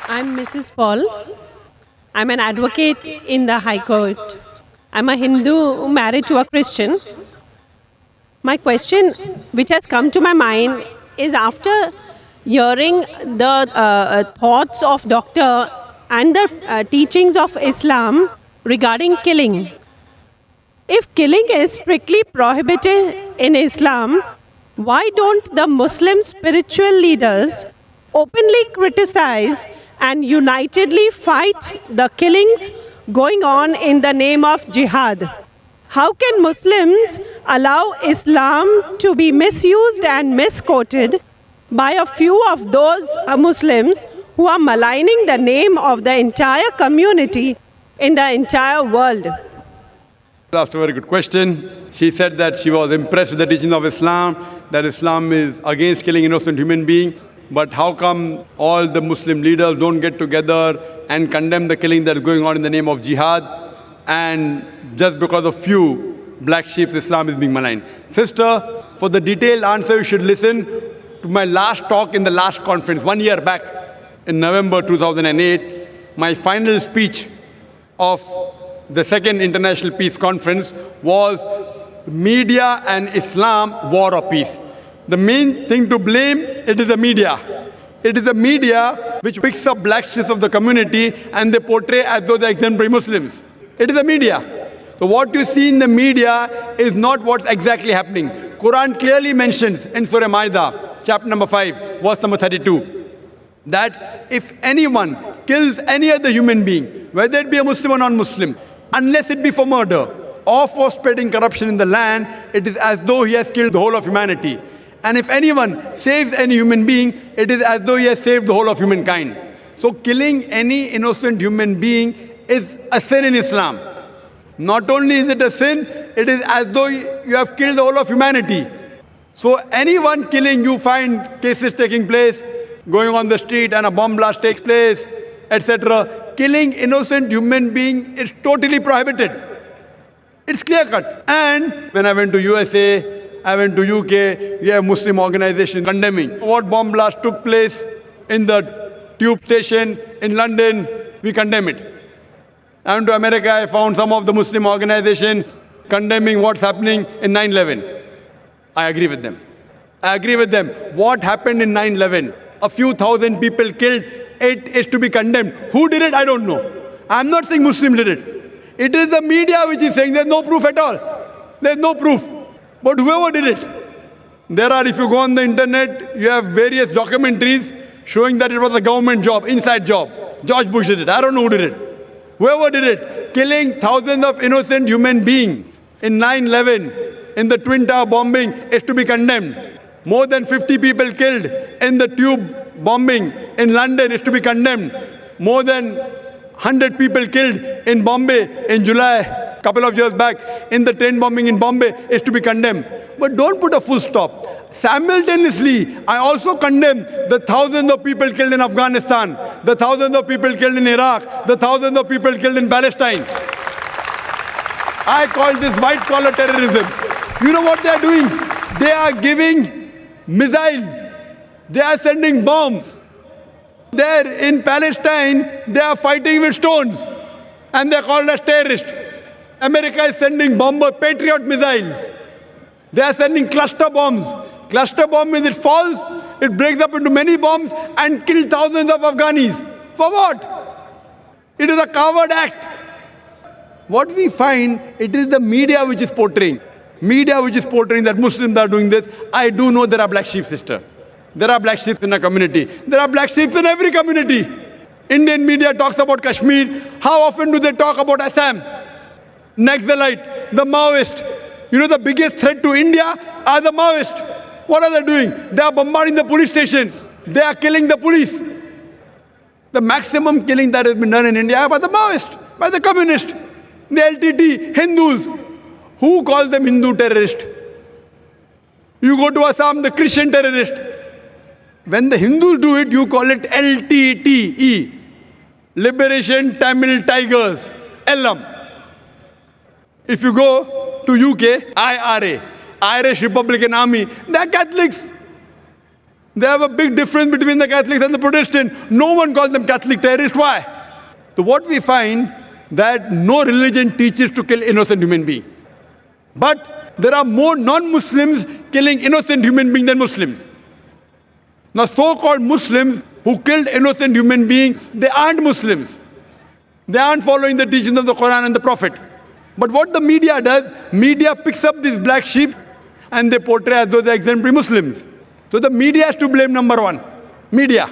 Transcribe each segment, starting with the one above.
I'm Mrs. Paul. I'm an advocate in the High Court. I'm a Hindu married to a Christian. My question, which has come to my mind, is after hearing the thoughts of Doctor and the teachings of Islam regarding killing. If killing is strictly prohibited in Islam, why don't the Muslim spiritual leaders openly criticize and unitedly fight the killings going on in the name of jihad? How can Muslims allow Islam to be misused and misquoted by a few of those Muslims who are maligning the name of the entire community in the entire world? Asked a very good question. She said that she was impressed with the teaching of Islam, that Islam is against killing innocent human beings. But how come all the Muslim leaders don't get together and condemn the killing that is going on in the name of jihad? And just because of few black sheep, Islam is being maligned. Sister, for the detailed answer, you should listen to my last talk in the last conference, 1 year back in November 2008. My final speech of the second International Peace Conference was Media and Islam, War or Peace. The main thing to blame, it is the media. It is the media which picks up black sheep of the community and they portray as though they're exemplary Muslims. It is the media. So what you see in the media is not what's exactly happening. Quran clearly mentions in Surah Maida, chapter number 5, verse number 32, that if anyone kills any other human being, whether it be a Muslim or non-Muslim, unless it be for murder or for spreading corruption in the land, it is as though he has killed the whole of humanity. And if anyone saves any human being, it is as though he has saved the whole of humankind. So killing any innocent human being is a sin in Islam. Not only is it a sin, it is as though you have killed the whole of humanity. So anyone killing, you find cases taking place, going on the street and a bomb blast takes place, etc. Killing innocent human being is totally prohibited. It's clear cut. And when I went to USA, I went to UK, we have Muslim organizations condemning what bomb blast took place in the tube station in London. We condemn it. I went to America, I found some of the Muslim organizations condemning what's happening in 9/11. I agree with them. I agree with them. What happened in 9/11? A few thousand people killed. It is to be condemned. Who did it? I don't know. I'm not saying Muslims did it. It is the media which is saying there's no proof at all. There's no proof. But whoever did it, there are, if you go on the internet, you have various documentaries showing that it was a government job, inside job. George Bush did it. I don't know who did it. Whoever did it, killing thousands of innocent human beings in 9/11, in the Twin Tower bombing, is to be condemned. More than 50 people killed in the tube bombing in London is to be condemned. More than 100 people killed in Bombay in July, a couple of years back, in the train bombing in Bombay is to be condemned. But don't put a full stop. Simultaneously, I also condemn the thousands of people killed in Afghanistan, the thousands of people killed in Iraq, the thousands of people killed in Palestine. I call this white-collar terrorism. You know what they are doing? They are giving missiles. They are sending bombs. There in Palestine, they are fighting with stones. And they are called as terrorists. America is sending bomber Patriot missiles. They are sending cluster bombs. Cluster bomb means it falls, it breaks up into many bombs and kills thousands of Afghanis. For what? It is a coward act. What we find, it is the media which is portraying. Media which is portraying that Muslims are doing this. I do know there are black sheep, sister. There are black sheep in a community. There are black sheep in every community. Indian media talks about Kashmir. How often do they talk about Assam? Naxalite, the Maoist. You know the biggest threat to India are the Maoists. What are they doing? They are bombarding the police stations. They are killing the police. The maximum killing that has been done in India by the Maoists, by the communists, the LTT, Hindus. Who calls them Hindu terrorists? You go to Assam, the Christian terrorist. When the Hindus do it, you call it LTTE, Liberation Tamil Tigers, LM. If you go to UK, IRA, Irish Republican Army, they are Catholics. They have a big difference between the Catholics and the Protestant. No one calls them Catholic terrorists. Why? So what we find that no religion teaches to kill innocent human beings. But there are more non-Muslims killing innocent human beings than Muslims. Now so-called Muslims who killed innocent human beings, they aren't Muslims. They aren't following the teachings of the Quran and the Prophet. But what the media does, media picks up these black sheep and they portray as though they're exemplary Muslims. So the media has to blame number one. Media.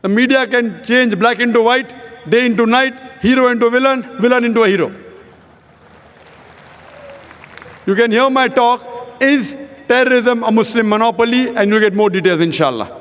The media can change black into white, day into night, hero into villain, villain into a hero. You can hear my talk, Is Terrorism a Muslim Monopoly? And you'll get more details inshallah.